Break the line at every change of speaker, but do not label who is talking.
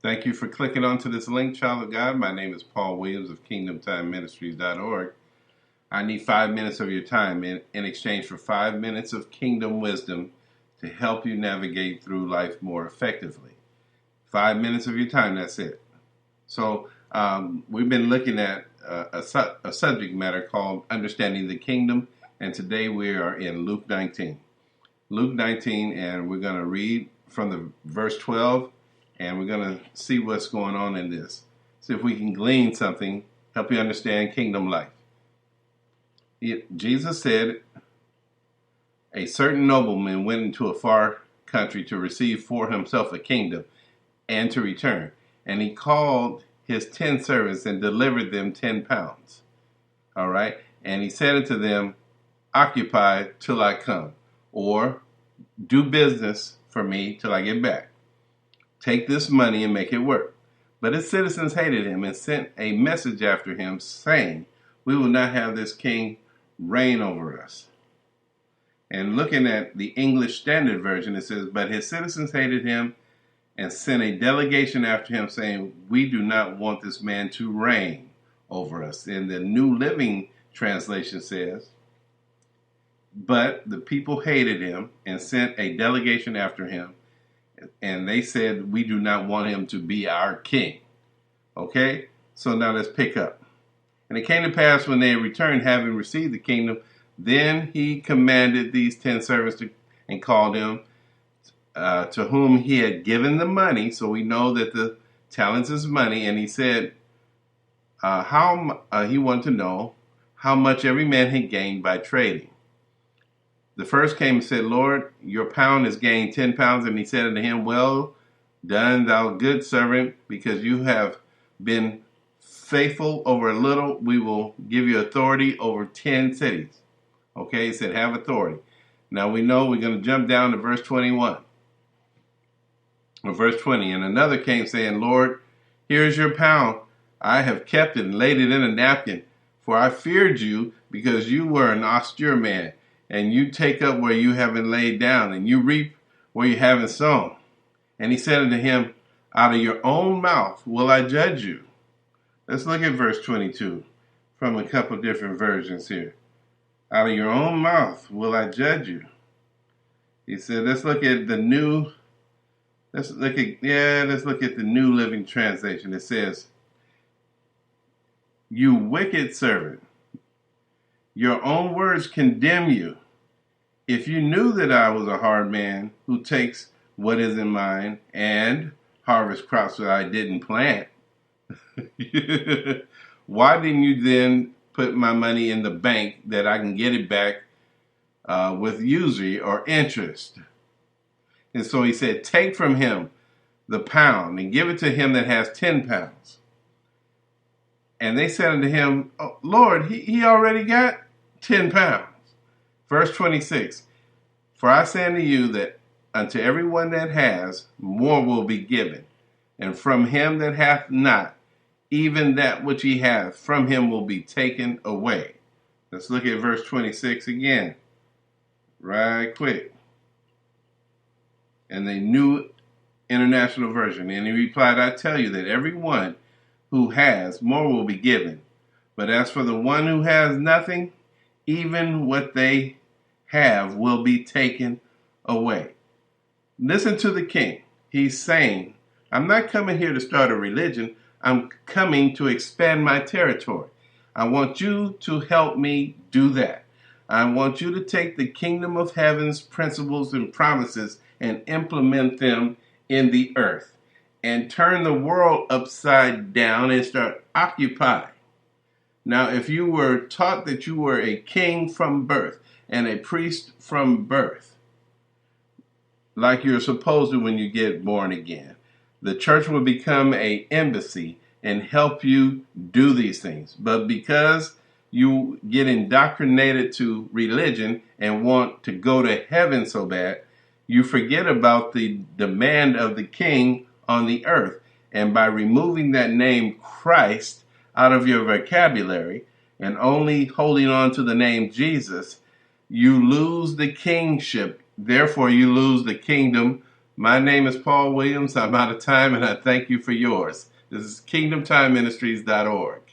Thank you for clicking onto this link, child of God. My name is Paul Williams of kingdom-time-ministries.org. I need 5 minutes of your time in exchange for 5 minutes of kingdom wisdom to help you navigate through life more effectively. 5 minutes of your time, that's it. So we've been looking at a subject matter called Understanding the Kingdom, and today we are in Luke 19. Luke 19, and we're going to read from the verse 12, and we're going to see what's going on in this. See if we can glean something, help you understand kingdom life. Jesus said, a certain nobleman went into a far country to receive for himself a kingdom and to return. And he called his 10 servants and delivered them 10 pounds. All right. And he said unto them, occupy till I come, or do business for me till I get back. Take this money and make it work. But his citizens hated him and sent a message after him, saying, we will not have this king reign over us. And looking at the English Standard Version, it says, but his citizens hated him and sent a delegation after him, saying, we do not want this man to reign over us. And the New Living Translation says, but the people hated him and sent a delegation after him, and they said, we do not want him to be our king. Okay? So now let's pick up. And it came to pass when they returned, having received the kingdom, then he commanded these 10 servants and called them, to whom he had given the money. So we know that the talents is money. And he said, he wanted to know how much every man had gained by trading. The first came and said, Lord, your pound has gained 10 pounds. And he said unto him, well done, thou good servant, because you have been faithful over a little, we will give you authority over 10 cities. Okay, he said, have authority. Now we know we're going to jump down to verse 21. Or verse 20. And another came saying, Lord, here is your pound. I have kept it and laid it in a napkin. For I feared you, because you were an austere man, and you take up where you haven't laid down, and you reap where you haven't sown. And he said unto him, out of your own mouth will I judge you. Let's look at verse 22 from a couple different versions here. Out of your own mouth will I judge you. He said, let's look at the New Living Translation. It says, you wicked servant, your own words condemn you. If you knew that I was a hard man who takes what is in mine and harvest crops that I didn't plant, why didn't you then put my money in the bank that I can get it back with usury or interest? And so he said, take from him the pound and give it to him that has 10 pounds. And they said unto him, oh, Lord, he already got 10 pounds. Verse 26, for I say unto you that unto everyone that has, more will be given. And from him that hath not, even that which he hath, from him will be taken away. Let's look at verse 26 again. Right quick. And the New International Version. And he replied, I tell you that everyone who has, more will be given. But as for the one who has nothing, even what they have will be taken away. Listen to the king. He's saying, I'm not coming here to start a religion. I'm coming to expand my territory. I want you to help me do that. I want you to take the kingdom of heaven's principles and promises and implement them in the earth and turn the world upside down and start occupying. Now, if you were taught that you were a king from birth and a priest from birth, like you're supposed to when you get born again, the church will become an embassy and help you do these things. But because you get indoctrinated to religion and want to go to heaven so bad, you forget about the demand of the king on the earth. And by removing that name Christ out of your vocabulary and only holding on to the name Jesus, you lose the kingship. Therefore, you lose the kingdom My name is Paul Williams. I'm out of time, and I thank you for yours. This is kingdom-time-ministries.org.